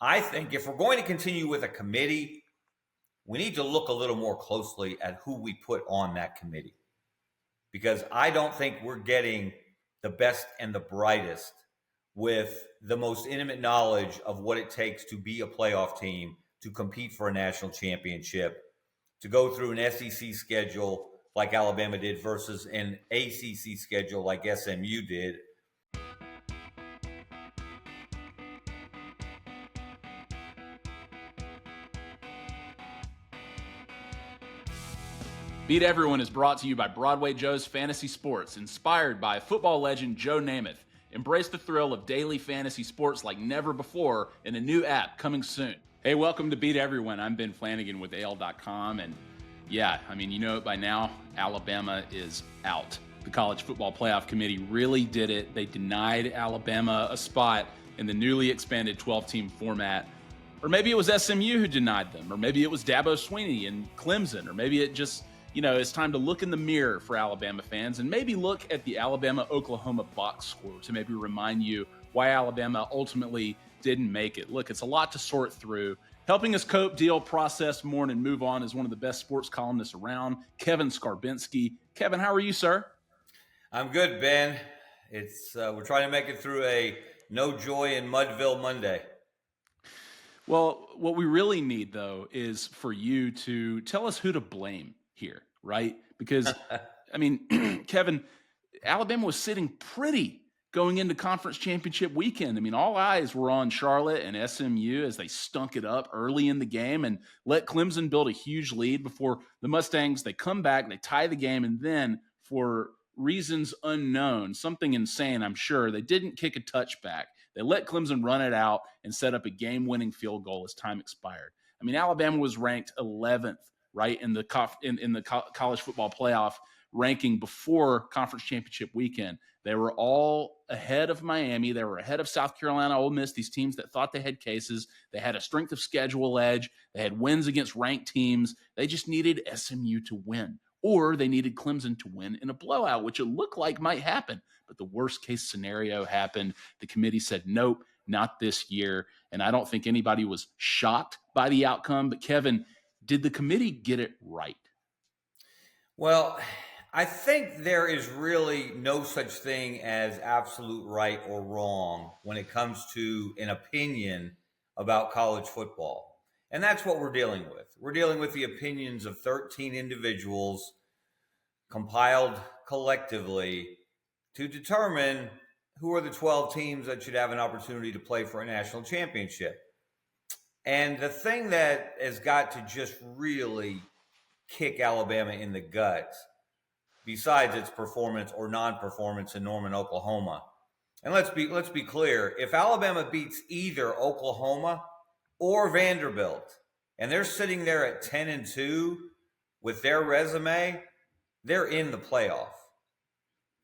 I think if we're going to continue with a committee, we need to look a little more closely at who we put on that committee. Because I don't think we're getting the best and the brightest with the most intimate knowledge of what it takes to be a playoff team, to compete for a national championship, to go through an SEC schedule like Alabama did versus an ACC schedule like SMU did. Beat Everyone is brought to you by Broadway Joe's Fantasy Sports, inspired by football legend Joe Namath. Embrace the thrill of daily fantasy sports like never before in a new app coming soon. Hey, welcome to Beat Everyone. I'm Ben Flanagan with AL.com, and yeah, I mean, you know it by now, Alabama is out. The College Football Playoff Committee really did it. They denied Alabama a spot in the newly expanded 12-team format. Or maybe it was SMU who denied them, or maybe it was Dabo Swinney and Clemson, or maybe it just, it's time to look in the mirror for Alabama fans and maybe look at the Alabama-Oklahoma box score to maybe remind you why Alabama ultimately didn't make it. Look, it's a lot to sort through. Helping us cope, deal, process, mourn, and move on is one of the best sports columnists around, Kevin Scarbinsky. Kevin, how are you, sir? I'm good, Ben. We're trying to make it through a no joy in Mudville Monday. Well, what we really need, though, is for you to tell us who to blame here, right? Because, I mean, Kevin, Alabama was sitting pretty going into conference championship weekend. I mean, all eyes were on Charlotte and SMU as they stunk it up early in the game and let Clemson build a huge lead before the Mustangs, they come back, they tie the game, and then for reasons unknown, something insane, I'm sure, they didn't kick a touchback. They let Clemson run it out and set up a game-winning field goal as time expired. I mean, Alabama was ranked 11th, right, in the college football playoff ranking before conference championship weekend. They were all ahead of Miami. They were ahead of South Carolina, Ole Miss, these teams that thought they had cases. They had a strength of schedule edge. They had wins against ranked teams. They just needed SMU to win, or they needed Clemson to win in a blowout, which it looked like might happen. But the worst case scenario happened. The committee said, nope, not this year. And I don't think anybody was shocked by the outcome. But Kevin, did the committee get it right? Well, I think there is really no such thing as absolute right or wrong when it comes to an opinion about college football. And that's what we're dealing with. We're dealing with the opinions of 13 individuals compiled collectively to determine who are the 12 teams that should have an opportunity to play for a national championship. And the thing that has got to just really kick Alabama in the gut, besides its performance or non-performance in Norman, Oklahoma. And let's be clear, if Alabama beats either Oklahoma or Vanderbilt, and they're sitting there at 10-2 with their resume, they're in the playoff.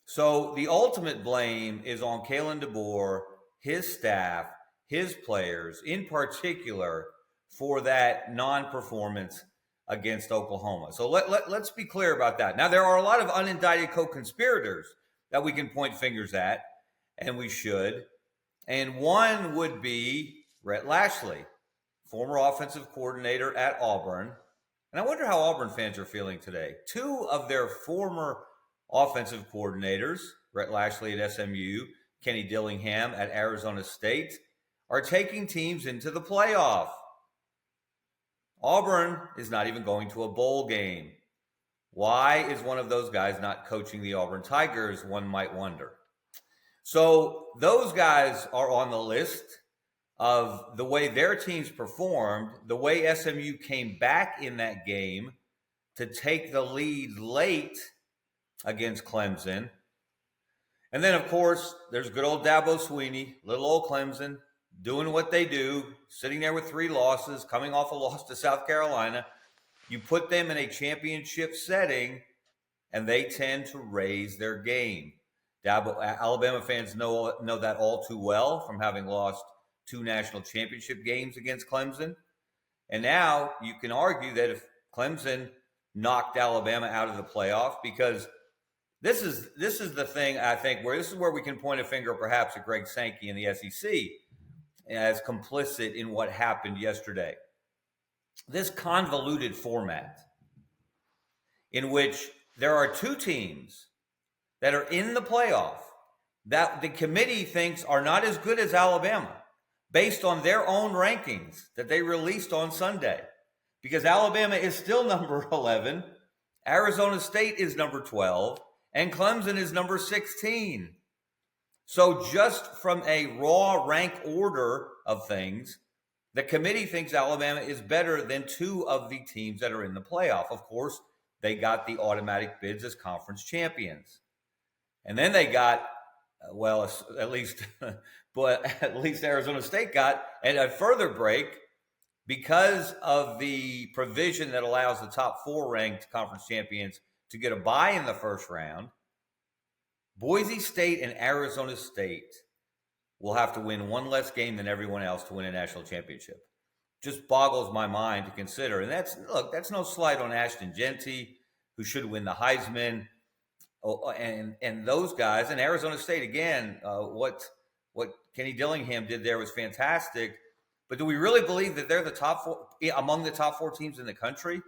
So the ultimate blame is on Kalen DeBoer, his staff, his players, in particular, for that non-performance against Oklahoma. So let's be clear about that. Now, there are a lot of unindicted co-conspirators that we can point fingers at, and we should. And one would be Rhett Lashlee, former offensive coordinator at Auburn. And I wonder how Auburn fans are feeling today. Two of their former offensive coordinators, Rhett Lashlee at SMU, Kenny Dillingham at Arizona State, are taking teams into the playoff. Auburn is not even going to a bowl game. Why is one of those guys not coaching the Auburn Tigers, one might wonder. So those guys are on the list of the way their teams performed, the way SMU came back in that game to take the lead late against Clemson. And then, of course, there's good old Dabo Swinney, little old Clemson, doing what they do, sitting there with 3 losses, coming off a loss to South Carolina. You put them in a championship setting, and they tend to raise their game. Alabama fans know that all too well from having lost 2 national championship games against Clemson. And now you can argue that if Clemson knocked Alabama out of the playoff, because this is the thing, I think, where this is where we can point a finger perhaps at Greg Sankey in the SEC. as complicit in what happened yesterday. This convoluted format in which there are two teams that are in the playoff that the committee thinks are not as good as Alabama based on their own rankings that they released on Sunday. Because Alabama is still number 11, Arizona State is number 12, and Clemson is number 16. So just from a raw rank order of things, the committee thinks Alabama is better than two of the teams that are in the playoff. Of course, they got the automatic bids as conference champions. And then they got, well, at least, but at least Arizona State got, and a further break, because of the provision that allows the top four ranked conference champions to get a bye in the first round, Boise State and Arizona State will have to win one less game than everyone else to win a national championship. Just boggles my mind to consider. And that's no slight on Ashton Genty, who should win the Heisman, and those guys. And Arizona State, again, what Kenny Dillingham did there was fantastic. But do we really believe that they're the top four, among the top four teams in the country?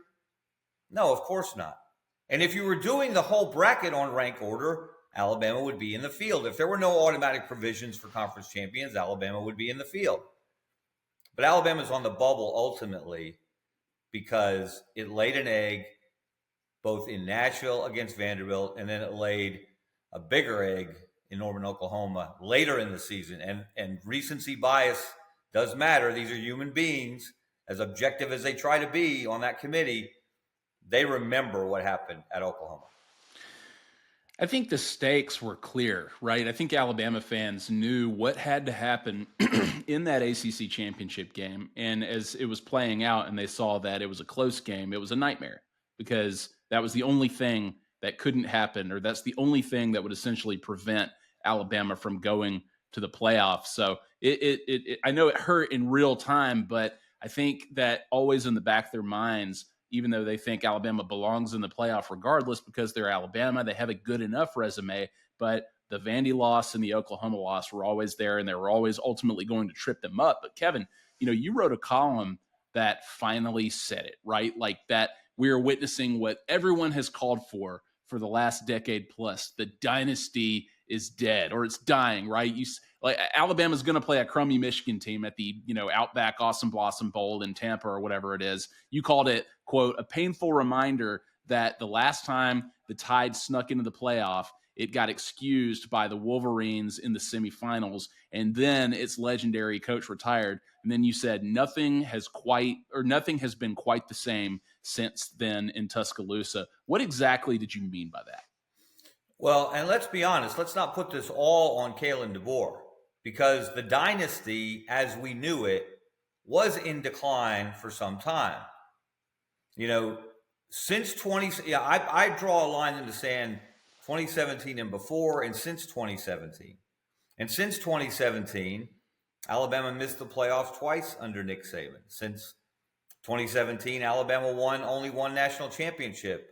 No, of course not. And if you were doing the whole bracket on rank order, Alabama would be in the field. If there were no automatic provisions for conference champions, Alabama would be in the field. But Alabama's on the bubble ultimately because it laid an egg both in Nashville against Vanderbilt, and then it laid a bigger egg in Norman, Oklahoma later in the season. And recency bias does matter. These are human beings. As objective as they try to be on that committee, they remember what happened at Oklahoma. I think the stakes were clear, right? I think Alabama fans knew what had to happen in that ACC championship game. And as it was playing out and they saw that it was a close game, it was a nightmare because that was the only thing that couldn't happen, or that's the only thing that would essentially prevent Alabama from going to the playoffs. So I know it hurt in real time, but I think that always in the back of their minds, even though they think Alabama belongs in the playoff regardless because they're Alabama, they have a good enough resume, but the Vandy loss and the Oklahoma loss were always there, and they were always ultimately going to trip them up. But Kevin, you wrote a column that finally said it, right? Like that we are witnessing what everyone has called for the last decade plus. The dynasty is dead, or it's dying, right? Alabama's going to play a crummy Michigan team at the Outback Awesome Blossom Bowl in Tampa or whatever it is. You called it, quote, a painful reminder that the last time the Tide snuck into the playoff, it got excused by the Wolverines in the semifinals, and then its legendary coach retired. And then you said nothing has been quite the same since then in Tuscaloosa. What exactly did you mean by that? Well, and let's be honest, let's not put this all on Kalen DeBoer, because the dynasty, as we knew it, was in decline for some time. Since I draw a line in the sand 2017 and before, and since 2017. And since 2017, Alabama missed the playoffs twice under Nick Sabin. Since 2017, Alabama won only one national championship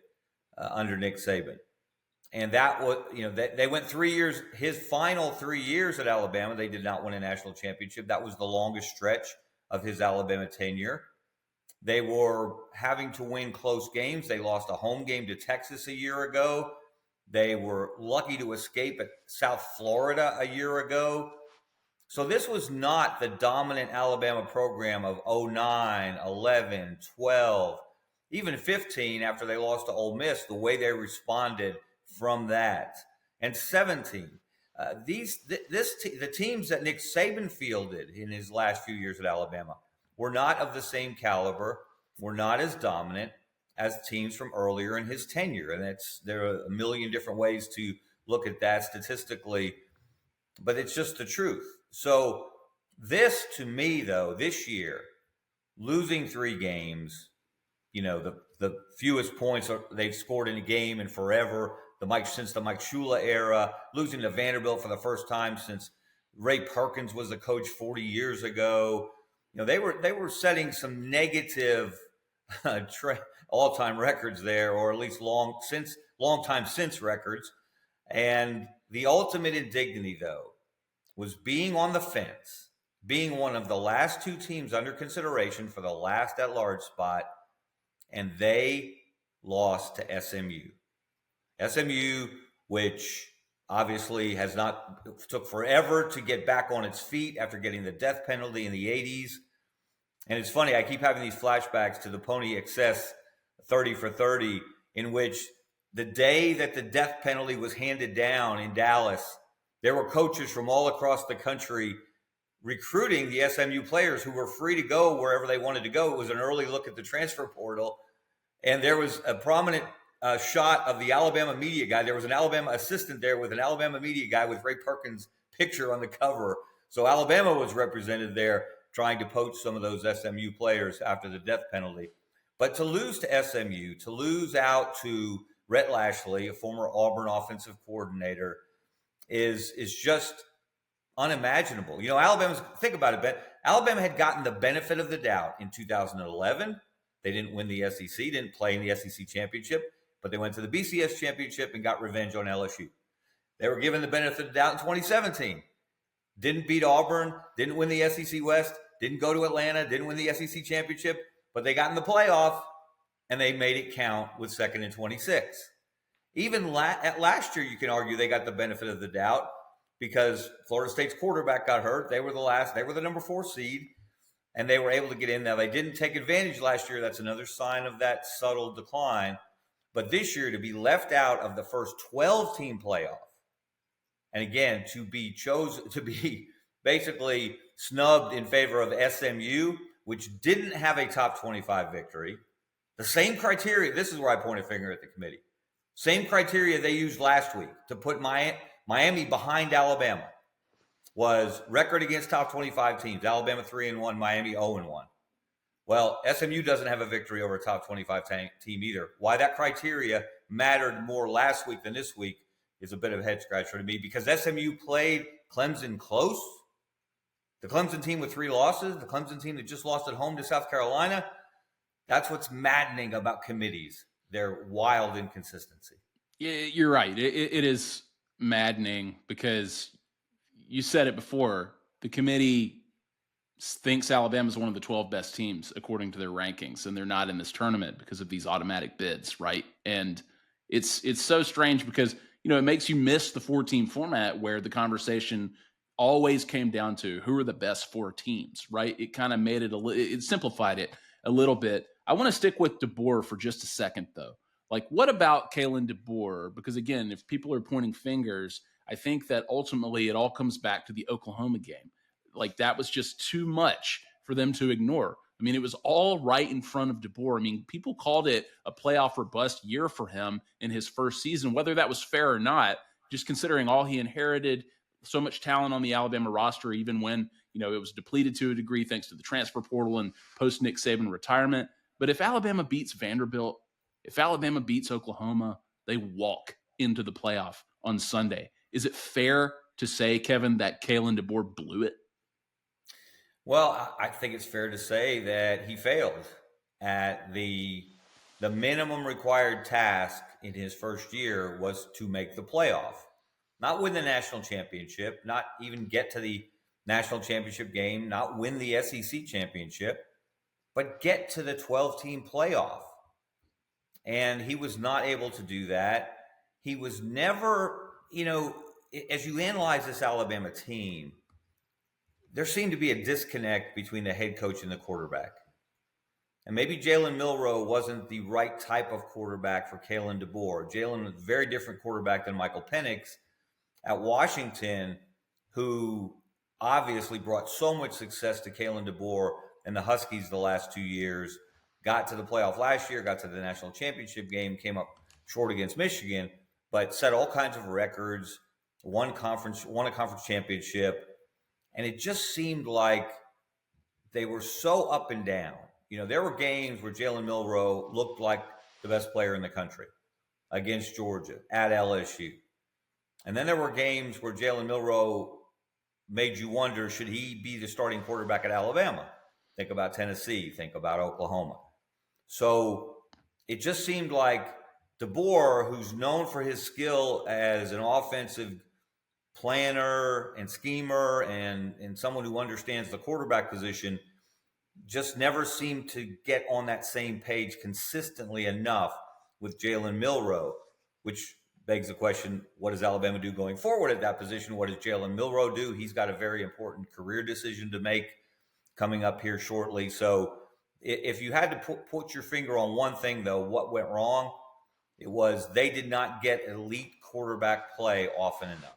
under Nick Sabin. And that was, they went 3 years, his final 3 years at Alabama, they did not win a national championship. That was the longest stretch of his Alabama tenure. They were having to win close games. They lost a home game to Texas a year ago. They were lucky to escape at South Florida a year ago. So this was not the dominant Alabama program of 09, 11, 12, even 15 after they lost to Ole Miss, the way they responded from that. And 17. The teams that Nick Sabin fielded in his last few years at Alabama were not of the same caliber, were not as dominant as teams from earlier in his tenure. And there are a million different ways to look at that statistically, but it's just the truth. So this, to me, though, this year, losing 3 games, the fewest points they've scored in a game in forever, since the Mike Shula era, losing to Vanderbilt for the first time since Ray Perkins was the coach 40 years ago. They were setting some negative all-time records there, or at least long time since records. And the ultimate indignity, though, was being on the fence, being one of the last two teams under consideration for the last at-large spot, and they lost to SMU. SMU, which obviously took forever to get back on its feet after getting the death penalty in the 80s. And it's funny, I keep having these flashbacks to the Pony Excess 30 for 30, in which the day that the death penalty was handed down in Dallas, there were coaches from all across the country recruiting the SMU players who were free to go wherever they wanted to go. It was an early look at the transfer portal. And there was a prominent shot of the Alabama media guy. There was an Alabama assistant there with an Alabama media guy with Ray Perkins' picture on the cover. So Alabama was represented there trying to poach some of those SMU players after the death penalty. But to lose to SMU, to lose out to Rhett Lashley, a former Auburn offensive coordinator, is just unimaginable. You know, think about it, Ben. Alabama had gotten the benefit of the doubt in 2011. They didn't win the SEC, didn't play in the SEC championship, but they went to the BCS championship and got revenge on LSU. They were given the benefit of the doubt in 2017. Didn't beat Auburn, didn't win the SEC West, didn't go to Atlanta, didn't win the SEC championship, but they got in the playoff and they made it count with second and 26. Even at last year, you can argue they got the benefit of the doubt because Florida State's quarterback got hurt. They were the number 4 seed, and they were able to get in. Now, they didn't take advantage last year. That's another sign of that subtle decline. But this year, to be left out of the first 12-team playoff, and again, to be basically snubbed in favor of SMU, which didn't have a top 25 victory. The same criteria, this is where I point a finger at the committee. Same criteria they used last week to put Miami behind Alabama was record against top 25 teams. Alabama 3-1, Miami 0-1. Well, SMU doesn't have a victory over a top 25 team either. Why that criteria mattered more last week than this week is a bit of a head scratcher to me, because SMU played Clemson close. The Clemson team with 3 losses, the Clemson team that just lost at home to South Carolina. That's what's maddening about committees. Their wild inconsistency. Yeah, you're right. It is maddening because you said it before. The committee thinks Alabama is one of the 12 best teams according to their rankings, and they're not in this tournament because of these automatic bids, right? And it's so strange because, you know, it makes you miss the 4-team format where the conversation always came down to who are the best 4 teams, right? It kind of made it it simplified it a little bit. I want to stick with DeBoer for just a second, though. Like, what about Kalen DeBoer? Because, again, if people are pointing fingers, I think that ultimately it all comes back to the Oklahoma game. Like, that was just too much for them to ignore. I mean, it was all right in front of DeBoer. I mean, people called it a playoff or bust year for him in his first season, whether that was fair or not, just considering all he inherited, so much talent on the Alabama roster, even when, you know, it was depleted to a degree thanks to the transfer portal and post-Nick Sabin retirement. But if Alabama beats Vanderbilt, if Alabama beats Oklahoma, they walk into the playoff on Sunday. Is it fair to say, Kevin, that Kalen DeBoer blew it? Well, I think it's fair to say that he failed at the minimum required task in his first year was to make the playoff. Not win the national championship, not even get to the national championship game, not win the SEC championship, but get to the 12-team playoff. And he was not able to do that. He was never, you know, as you analyze this Alabama team, there seemed to be a disconnect between the head coach and the quarterback. And maybe Jalen Milroe wasn't the right type of quarterback for Kalen DeBoer. Jalen was a very different quarterback than Michael Penix at Washington, who obviously brought so much success to Kalen DeBoer and the Huskies the last 2 years, got to the playoff last year, got to the national championship game, came up short against Michigan, but set all kinds of records, won a conference championship. And it just seemed like they were so up and down. You know, there were games where Jalen Milroe looked like the best player in the country against Georgia, at LSU. And then there were games where Jalen Milroe made you wonder, should he be the starting quarterback at Alabama? Think about Tennessee, think about Oklahoma. So it just seemed like DeBoer, who's known for his skill as an offensive planner and schemer and someone who understands the quarterback position, just never seemed to get on that same page consistently enough with Jalen Milroe, which begs the question, what does Alabama do going forward at that position? What does Jalen Milroe do? He's got a very important career decision to make coming up here shortly. So if you had to put your finger on one thing, though, what went wrong? It was they did not get elite quarterback play often enough.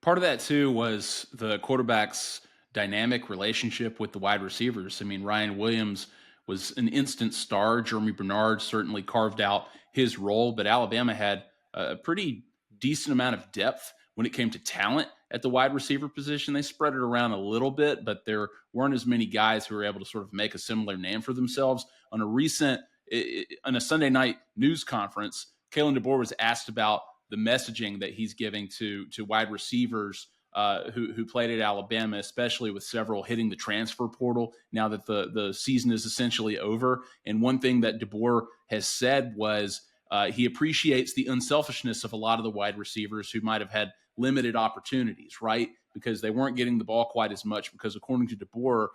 Part of that, too, was the quarterback's dynamic relationship with the wide receivers. I mean, Ryan Williams was an instant star. Jeremy Bernard certainly carved out his role, but Alabama had a pretty decent amount of depth when it came to talent at the wide receiver position. They spread it around a little bit, but there weren't as many guys who were able to sort of make a similar name for themselves. On a Sunday night news conference, Kalen DeBoer was asked about the messaging that he's giving to wide receivers who played at Alabama, especially with several hitting the transfer portal now that the season is essentially over. And one thing that DeBoer has said was he appreciates the unselfishness of a lot of the wide receivers who might have had limited opportunities, right? Because they weren't getting the ball quite as much, because according to DeBoer,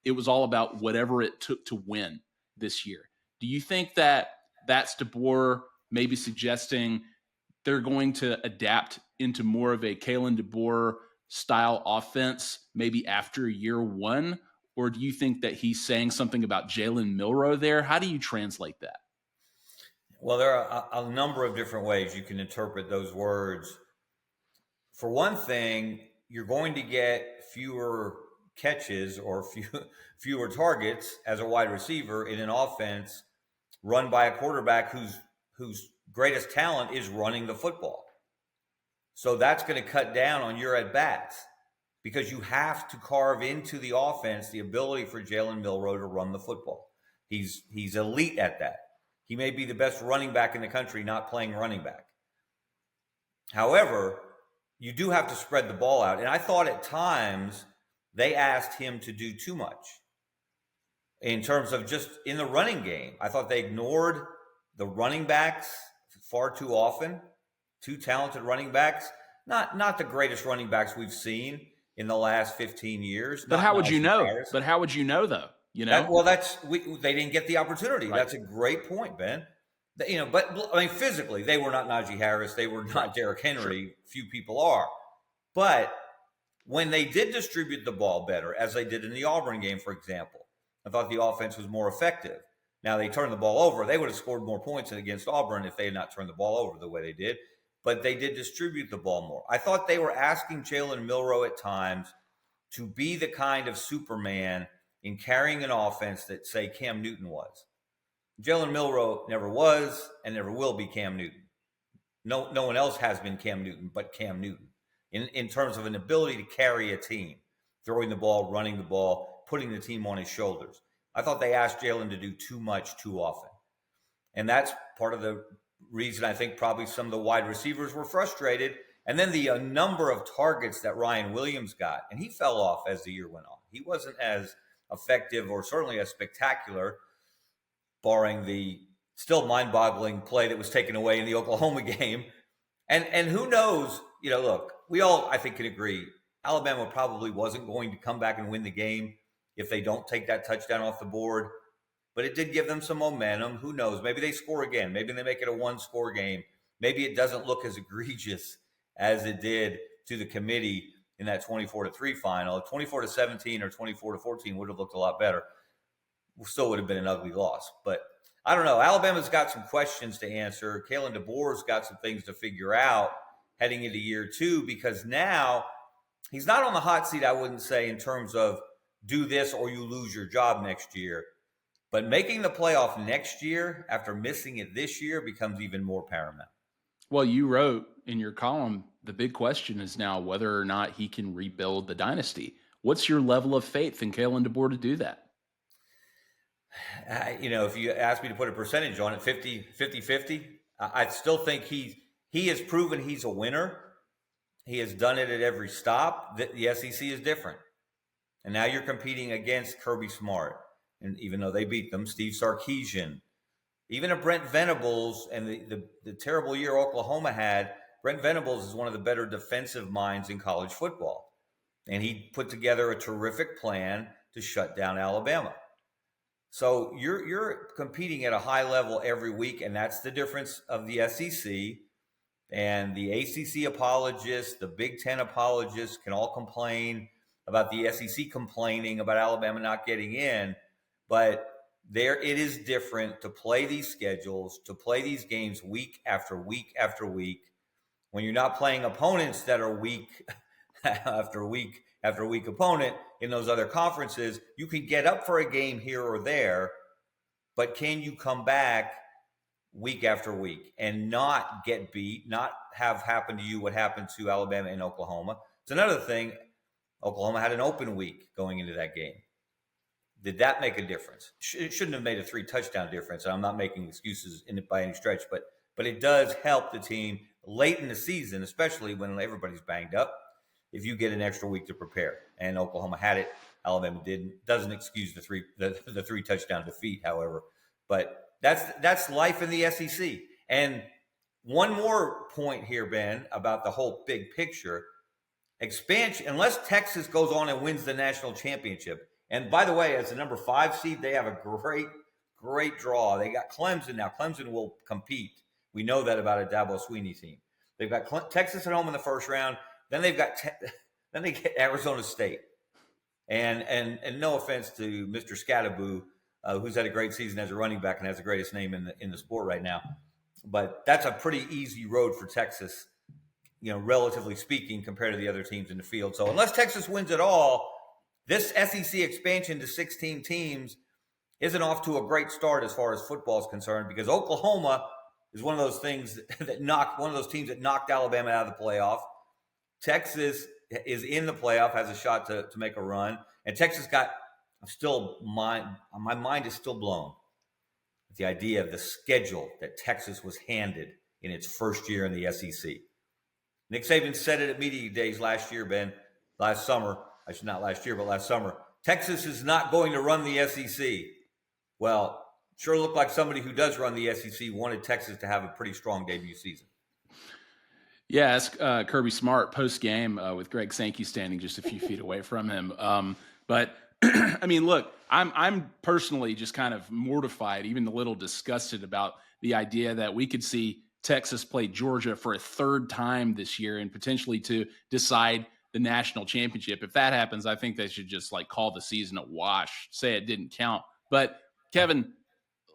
it was all about whatever it took to win this year. Do you think that that's DeBoer maybe suggesting they're going to adapt into more of a Kalen DeBoer style offense maybe after year one? Or do you think that he's saying something about Jalen Milroe there? How do you translate that? Well, there are a number of different ways you can interpret those words. For one thing, you're going to get fewer catches or fewer targets as a wide receiver in an offense run by a quarterback whose greatest talent is running the football. So that's going to cut down on your at-bats, because you have to carve into the offense the ability for Jalen Milroe to run the football. He's elite at that. He may be the best running back in the country not playing running back. However, you do have to spread the ball out. And I thought at times they asked him to do too much in terms of just in the running game. I thought they ignored the running backs far too often. Two talented running backs, not the greatest running backs we've seen in the last 15 years. But how would you know? But how would you know, though? You know, they didn't get the opportunity. Right. That's a great point, Ben. But I mean, physically, they were not Najee Harris. They were not Derrick Henry. Sure. Few people are. But when they did distribute the ball better, as they did in the Auburn game, for example, I thought the offense was more effective. Now, they turned the ball over. They would have scored more points against Auburn if they had not turned the ball over the way they did. But they did distribute the ball more. I thought they were asking Jalen Milroe at times to be the kind of Superman in carrying an offense that, say, Cam Newton was. Jalen Milroe never was and never will be Cam Newton. No one else has been Cam Newton but Cam Newton in terms of an ability to carry a team, throwing the ball, running the ball, putting the team on his shoulders. I thought they asked Jalen to do too much too often. And that's part of the reason I think probably some of the wide receivers were frustrated. And then the number of targets that Ryan Williams got, and he fell off as the year went on. He wasn't as effective or certainly as spectacular, barring the still mind-boggling play that was taken away in the Oklahoma game. And who knows, look, we all, I think, can agree, Alabama probably wasn't going to come back and win the game if they don't take that touchdown off the board. But it did give them some momentum. Who knows? Maybe they score again. Maybe they make it a one-score game. Maybe it doesn't look as egregious as it did to the committee in that 24-3 final. 24-17 or 24-14 would have looked a lot better. Still would have been an ugly loss. But I don't know. Alabama's got some questions to answer. Kalen DeBoer's got some things to figure out heading into year two, because now he's not on the hot seat, I wouldn't say, in terms of do this or you lose your job next year. But making the playoff next year after missing it this year becomes even more paramount. Well, you wrote in your column, the big question is now whether or not he can rebuild the dynasty. What's your level of faith in Kalen DeBoer to do that? If you ask me to put a percentage on it, 50-50, I still think he has proven he's a winner. He has done it at every stop. The SEC is different. And now you're competing against Kirby Smart. And even though they beat them, Steve Sarkisian, even a Brent Venables, and the terrible year Oklahoma had, Brent Venables is one of the better defensive minds in college football. And he put together a terrific plan to shut down Alabama. So you're competing at a high level every week, and that's the difference of the SEC. And the ACC apologists, the Big Ten apologists can all complain about the SEC complaining about Alabama not getting in. But there it is different to play these schedules, to play these games week after week after week, when you're not playing opponents that are week after week after week opponent in those other conferences. You can get up for a game here or there, but can you come back week after week and not get beat, not have happen to you what happened to Alabama and Oklahoma? It's another thing. Oklahoma had an open week going into that game. Did that make a difference? It shouldn't have made a 3-touchdown difference. And I'm not making excuses in it by any stretch, but it does help the team late in the season, especially when everybody's banged up, if you get an extra week to prepare. And Oklahoma had it. Alabama didn't. Doesn't excuse the 3-touchdown defeat, however. But that's life in the SEC. And one more point here, Ben, about the whole big picture. Expansion, unless Texas goes on and wins the national championship. And by the way, as the number 5 seed, they have a great draw. They got Clemson now. Clemson will compete. We know that about a Dabo Swinney team. They've got Texas at home in the first round. Then they've got then they get Arizona State. And no offense to Mr. Scattaboo, who's had a great season as a running back and has the greatest name in the sport right now, but that's a pretty easy road for Texas, relatively speaking, compared to the other teams in the field. So unless Texas wins at all, this SEC expansion to 16 teams isn't off to a great start as far as football is concerned, because Oklahoma is one of those things one of those teams that knocked Alabama out of the playoff. Texas is in the playoff, has a shot to make a run, and Texas my mind is still blown with the idea of the schedule that Texas was handed in its first year in the SEC. Nick Saban said it at media days last year, Ben, last summer. Actually, not last year, but last summer. Texas is not going to run the SEC. Well, sure looked like somebody who does run the SEC wanted Texas to have a pretty strong debut season. Yeah, ask Kirby Smart post-game with Greg Sankey standing just a few feet away from him. But, I mean, look, I'm personally just kind of mortified, even a little disgusted about the idea that we could see Texas play Georgia for a third time this year and potentially to decide the national championship. If that happens, I think they should just call the season a wash, say it didn't count. But Kevin,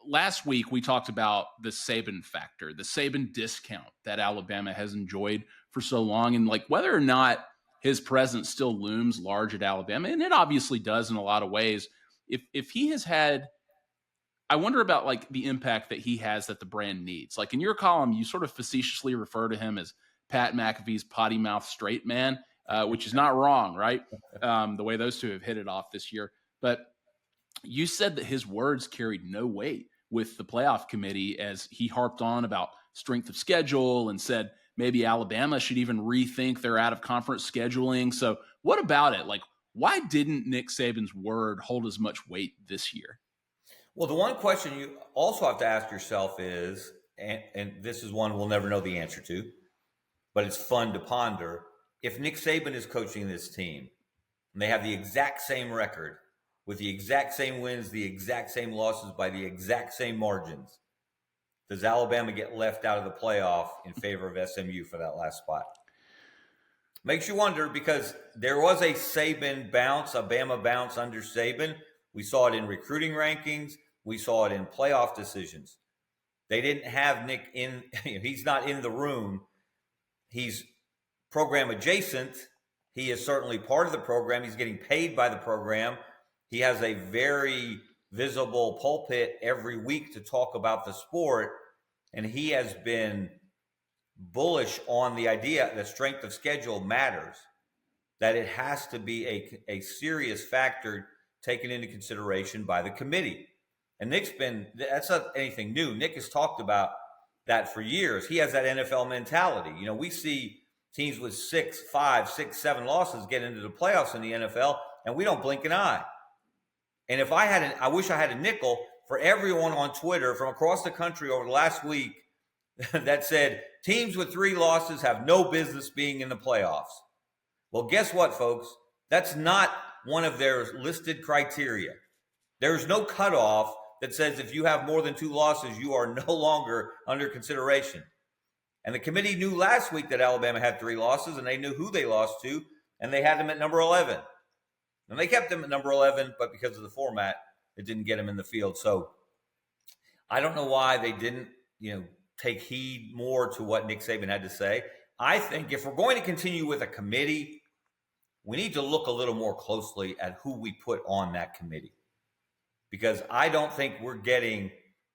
last week we talked about the Sabin factor, the Sabin discount that Alabama has enjoyed for so long, and whether or not his presence still looms large at Alabama, and it obviously does in a lot of ways. If he has had, I wonder about the impact that he has that the brand needs. In your column, you sort of facetiously refer to him as Pat McAfee's potty mouth straight man, which is not wrong, right? The way those two have hit it off this year. But you said that his words carried no weight with the playoff committee as he harped on about strength of schedule and said maybe Alabama should even rethink their out-of-conference scheduling. So what about it? Why didn't Nick Saban's word hold as much weight this year? Well, the one question you also have to ask yourself is, and this is one we'll never know the answer to, but it's fun to ponder. If Nick Saban is coaching this team and they have the exact same record with the exact same wins, the exact same losses by the exact same margins, does Alabama get left out of the playoff in favor of SMU for that last spot? Makes you wonder, because there was a Saban bounce, a Bama bounce under Saban. We saw it in recruiting rankings. We saw it in playoff decisions. They didn't have Nick in. He's not in the room. He's program adjacent. He is certainly part of the program. He's getting paid by the program. He has a very visible pulpit every week to talk about the sport. And he has been bullish on the idea that strength of schedule matters, that it has to be a serious factor taken into consideration by the committee. And that's not anything new. Nick has talked about that for years. He has that NFL mentality. We see teams with 6, 5, 6, 7 losses get into the playoffs in the NFL, and we don't blink an eye. And if I wish I had a nickel for everyone on Twitter from across the country over the last week that said, teams with 3 losses have no business being in the playoffs. Well, guess what, folks? That's not one of their listed criteria. There's no cutoff that says if you have more than 2 losses, you are no longer under consideration. And the committee knew last week that Alabama had 3 losses, and they knew who they lost to, and they had them at number 11. And they kept them at number 11, but because of the format, it didn't get them in the field. So I don't know why they didn't, take heed more to what Nick Saban had to say. I think if we're going to continue with a committee, we need to look a little more closely at who we put on that committee. Because I don't think we're getting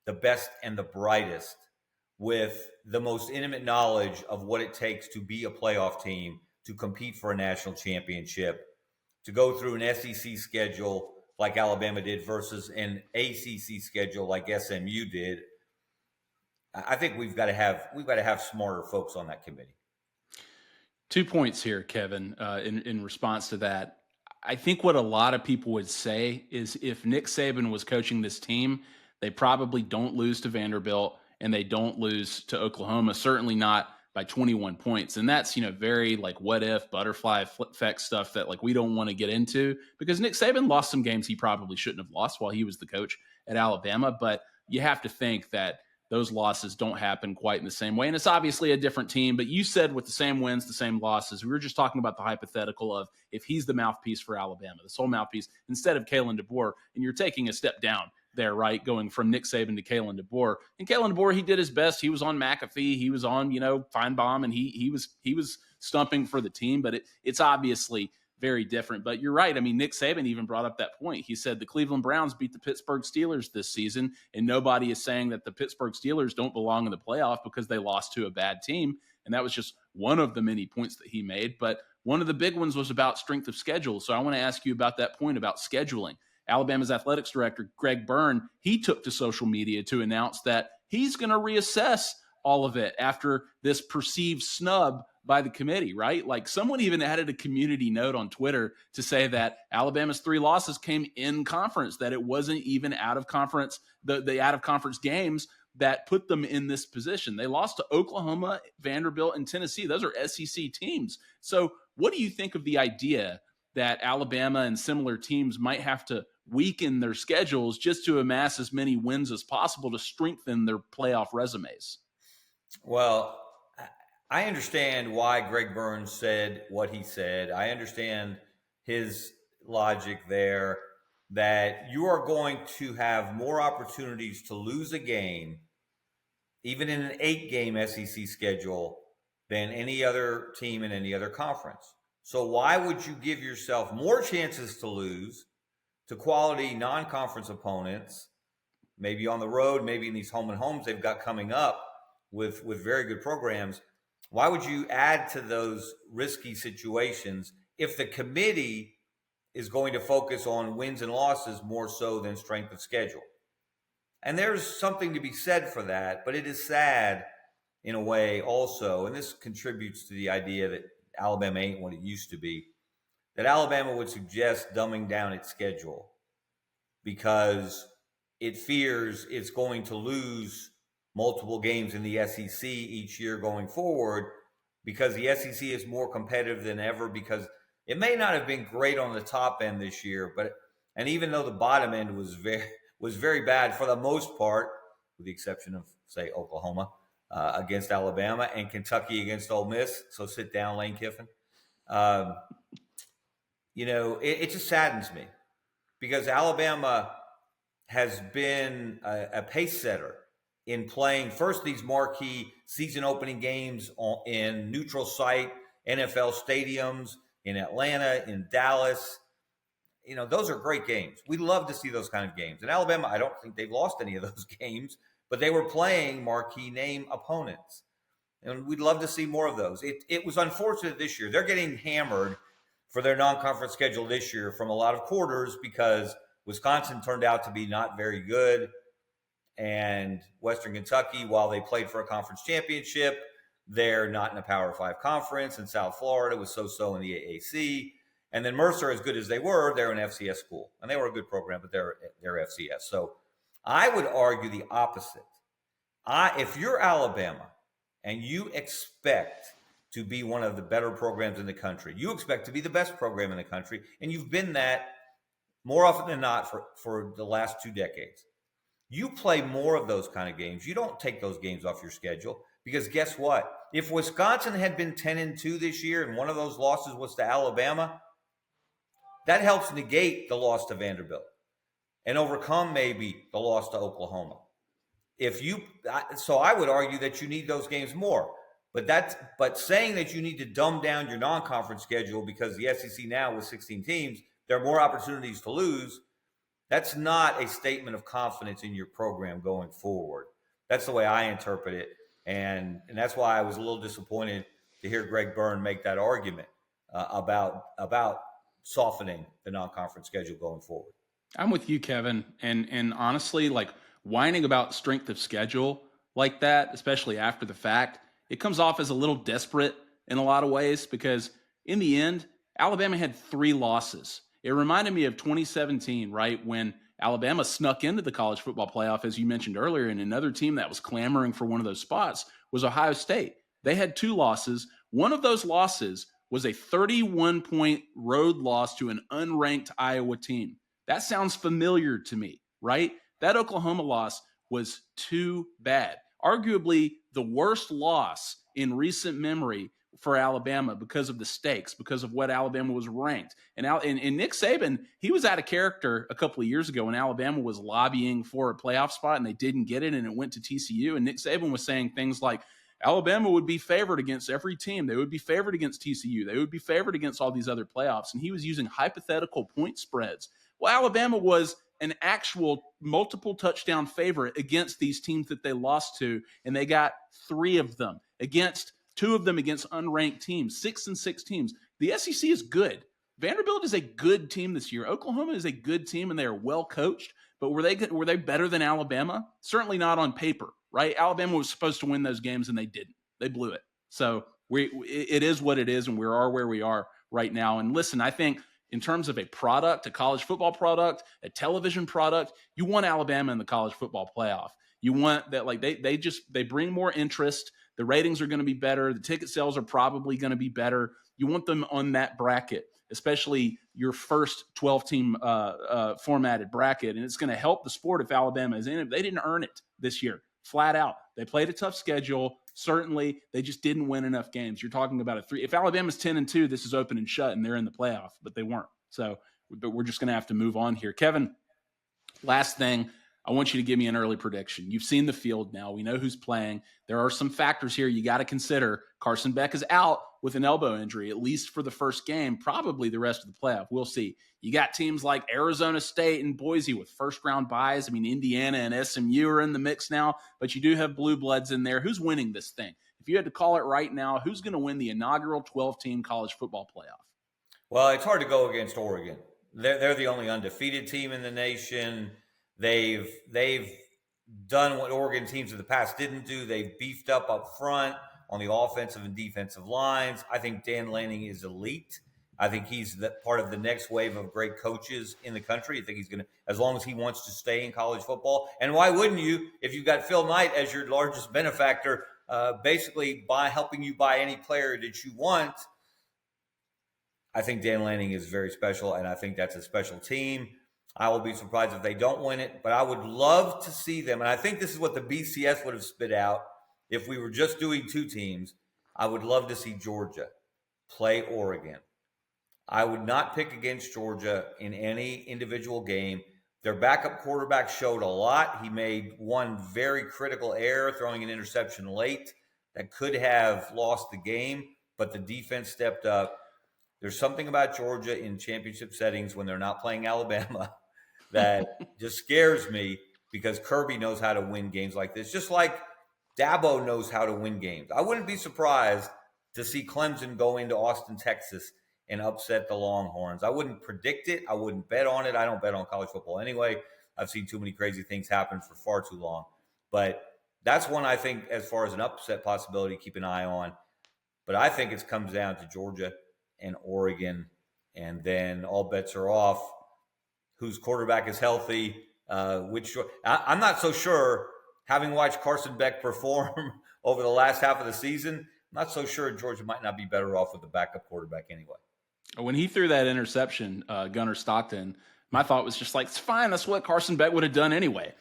the best and the brightest with the most intimate knowledge of what it takes to be a playoff team, to compete for a national championship, to go through an SEC schedule like Alabama did versus an ACC schedule like SMU did. I think we've got to have smarter folks on that committee. 2 points here, Kevin, in response to that. I think what a lot of people would say is if Nick Saban was coaching this team, they probably don't lose to Vanderbilt and they don't lose to Oklahoma, certainly not by 21 points. And that's, very like what if butterfly effect stuff that like we don't want to get into, because Nick Saban lost some games he probably shouldn't have lost while he was the coach at Alabama. But you have to think that those losses don't happen quite in the same way. And it's obviously a different team, but you said with the same wins, the same losses. We were just talking about the hypothetical of if he's the mouthpiece for Alabama, the sole mouthpiece, instead of Kalen DeBoer, and you're taking a step down there, right? Going from Nick Saban to Kalen DeBoer. And Kalen DeBoer, he did his best. He was on McAfee. He was on, Feinbaum, and he was stumping for the team, but it's obviously very different. But you're right. I mean, Nick Saban even brought up that point. He said the Cleveland Browns beat the Pittsburgh Steelers this season, and nobody is saying that the Pittsburgh Steelers don't belong in the playoff because they lost to a bad team. And that was just one of the many points that he made. But one of the big ones was about strength of schedule. So I want to ask you about that point about scheduling. Alabama's athletics director, Greg Byrne, he took to social media to announce that he's going to reassess all of it after this perceived snub by the committee, right? Like someone even added a community note on Twitter to say that Alabama's 3 losses came in conference, that it wasn't even out of conference, the out of conference games that put them in this position. They lost to Oklahoma, Vanderbilt, and Tennessee. Those are SEC teams. So what do you think of the idea that Alabama and similar teams might have to weaken their schedules just to amass as many wins as possible to strengthen their playoff resumes? Well, I understand why Greg Burns said what he said. I understand his logic there that you are going to have more opportunities to lose a game, even in an 8-game SEC schedule, than any other team in any other conference. So why would you give yourself more chances to lose to quality non-conference opponents, maybe on the road, maybe in these home and homes they've got coming up with very good programs? Why would you add to those risky situations if the committee is going to focus on wins and losses more so than strength of schedule? And there's something to be said for that, but it is sad in a way also, and this contributes to the idea that Alabama ain't what it used to be, that Alabama would suggest dumbing down its schedule because it fears it's going to lose multiple games in the SEC each year going forward because the SEC is more competitive than ever, because it may not have been great on the top end this year, and even though the bottom end was very bad for the most part, with the exception of, say, Oklahoma against Alabama and Kentucky against Ole Miss. So sit down, Lane Kiffin. It just saddens me because Alabama has been a pace setter in playing first these marquee season opening games in neutral site NFL stadiums in Atlanta, in Dallas. Those are great games. We love to see those kind of games. In Alabama, I don't think they've lost any of those games, but they were playing marquee name opponents. And we'd love to see more of those. It was unfortunate this year. They're getting hammered for their non-conference schedule this year from a lot of quarters because Wisconsin turned out to be not very good. And Western Kentucky, while they played for a conference championship, they're not in a Power 5 conference. And South Florida was so-so in the AAC. And then Mercer, as good as they were, they're an FCS school. And they were a good program, but they're FCS. So I would argue the opposite. If you're Alabama and you expect to be one of the better programs in the country, you expect to be the best program in the country, and you've been that more often than not for the last 2 decades. You play more of those kind of games. You don't take those games off your schedule because guess what? If Wisconsin had been 10-2 this year and one of those losses was to Alabama, that helps negate the loss to Vanderbilt and overcome maybe the loss to Oklahoma. So I would argue that you need those games more. But saying that you need to dumb down your non-conference schedule because the SEC now with 16 teams, there are more opportunities to lose. That's not a statement of confidence in your program going forward. That's the way I interpret it, and that's why I was a little disappointed to hear Greg Byrne make that argument about softening the non-conference schedule going forward. I'm with you, Kevin. And honestly, like whining about strength of schedule like that, especially after the fact, it comes off as a little desperate in a lot of ways because in the end, Alabama had 3 losses. It reminded me of 2017, right, when Alabama snuck into the college football playoff, as you mentioned earlier, and another team that was clamoring for one of those spots was Ohio State. They had 2 losses. One of those losses was a 31-point road loss to an unranked Iowa team. That sounds familiar to me, right? That Oklahoma loss was too bad. Arguably the worst loss in recent memory for Alabama because of the stakes, because of what Alabama was ranked. And Nick Sabin, he was out of character a couple of years ago when Alabama was lobbying for a playoff spot and they didn't get it and it went to TCU. And Nick Sabin was saying things like, Alabama would be favored against every team. They would be favored against TCU. They would be favored against all these other playoffs. And he was using hypothetical point spreads. Well, Alabama was an actual multiple touchdown favorite against these teams that they lost to, and they got 3 of them against 2 of them against unranked teams, 6-6 teams. The SEC is good. Vanderbilt is a good team this year. Oklahoma is a good team, and they are well coached. But were they better than Alabama? Certainly not on paper, right? Alabama was supposed to win those games, and they didn't. They blew it. So it is what it is, and we are where we are right now. And listen, I think in terms of a product, a college football product, a television product, you want Alabama in the college football playoff. You want that, like they bring more interest. The ratings are going to be better. The ticket sales are probably going to be better. You want them on that bracket, especially your first 12-team formatted bracket. And it's going to help the sport if Alabama is in it. They didn't earn it this year, flat out. They played a tough schedule. Certainly, they just didn't win enough games. You're talking about a 3. If Alabama's 10-2, this is open and shut, and they're in the playoff, but they weren't. So, but we're just going to have to move on here. Kevin, last thing, I want you to give me an early prediction. You've seen the field now. We know who's playing. There are some factors here you got to consider. Carson Beck is out with an elbow injury, at least for the first game, probably the rest of the playoff. We'll see. You got teams like Arizona State and Boise with first-round byes. I mean, Indiana and SMU are in the mix now, but you do have blue bloods in there. Who's winning this thing? If you had to call it right now, who's going to win the inaugural 12-team college football playoff? Well, it's hard to go against Oregon. They're the only undefeated team in the nation. They've done what Oregon teams of the past didn't do. They've beefed up front on the offensive and defensive lines. I think Dan Lanning is elite. I think he's part of the next wave of great coaches in the country. I think he's going to, as long as he wants to stay in college football. And why wouldn't you, if you've got Phil Knight as your largest benefactor, basically by helping you buy any player that you want? I think Dan Lanning is very special, and I think that's a special team. I will be surprised if they don't win it, but I would love to see them. And I think this is what the BCS would have spit out if we were just doing 2 teams. I would love to see Georgia play Oregon. I would not pick against Georgia in any individual game. Their backup quarterback showed a lot. He made one very critical error, throwing an interception late that could have lost the game, but the defense stepped up. There's something about Georgia in championship settings when they're not playing Alabama that just scares me because Kirby knows how to win games like this, just like Dabo knows how to win games. I wouldn't be surprised to see Clemson go into Austin, Texas and upset the Longhorns. I wouldn't predict it. I wouldn't bet on it. I don't bet on college football anyway. I've seen too many crazy things happen for far too long. But that's one I think, as far as an upset possibility, keep an eye on. But I think it comes down to Georgia and Oregon, and then all bets are off. Whose quarterback is healthy? I'm not so sure, having watched Carson Beck perform over the last half of the season, I'm not so sure Georgia might not be better off with the backup quarterback anyway. When he threw that interception, Gunnar Stockton, my thought was just like, it's fine. That's what Carson Beck would have done anyway.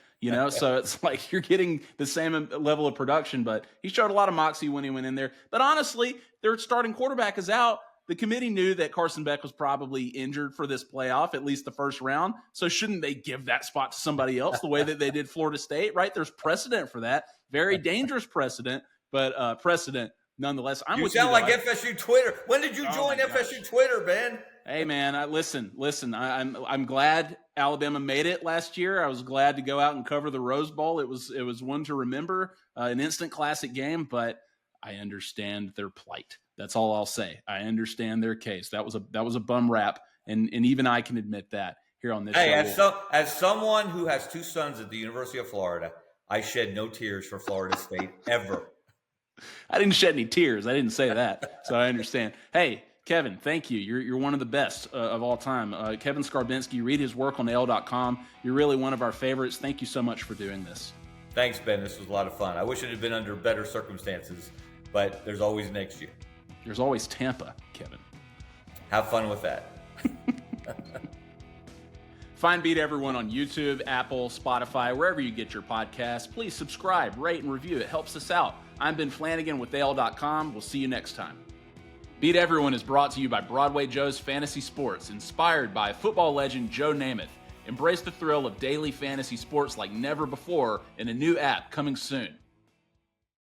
So it's like you're getting the same level of production, but he showed a lot of moxie when he went in there. But honestly, their starting quarterback is out. The committee knew that Carson Beck was probably injured for this playoff, at least the first round. So shouldn't they give that spot to somebody else the way that they did Florida State, right? There's precedent for that. Very dangerous precedent, but precedent nonetheless. You sound like FSU Twitter. When did you join FSU Twitter, Ben? Hey man, listen. I'm glad Alabama made it last year. I was glad to go out and cover the Rose Bowl. It was one to remember, an instant classic game. But I understand their plight. That's all I'll say. I understand their case. That was a bum rap, and even I can admit that here on this show. As someone who has 2 sons at the University of Florida, I shed no tears for Florida State ever. I didn't shed any tears. I didn't say that, so I understand. Hey. Kevin, thank you. You're one of the best of all time. Kevin Scarbinsky, read his work on AL.com. You're really one of our favorites. Thank you so much for doing this. Thanks, Ben. This was a lot of fun. I wish it had been under better circumstances, but there's always next year. There's always Tampa, Kevin. Have fun with that. Find Beat Everyone on YouTube, Apple, Spotify, wherever you get your podcasts. Please subscribe, rate, and review. It helps us out. I'm Ben Flanagan with AL.com. We'll see you next time. Beat Everyone is brought to you by Broadway Joe's Fantasy Sports, inspired by football legend Joe Namath. Embrace the thrill of daily fantasy sports like never before in a new app coming soon.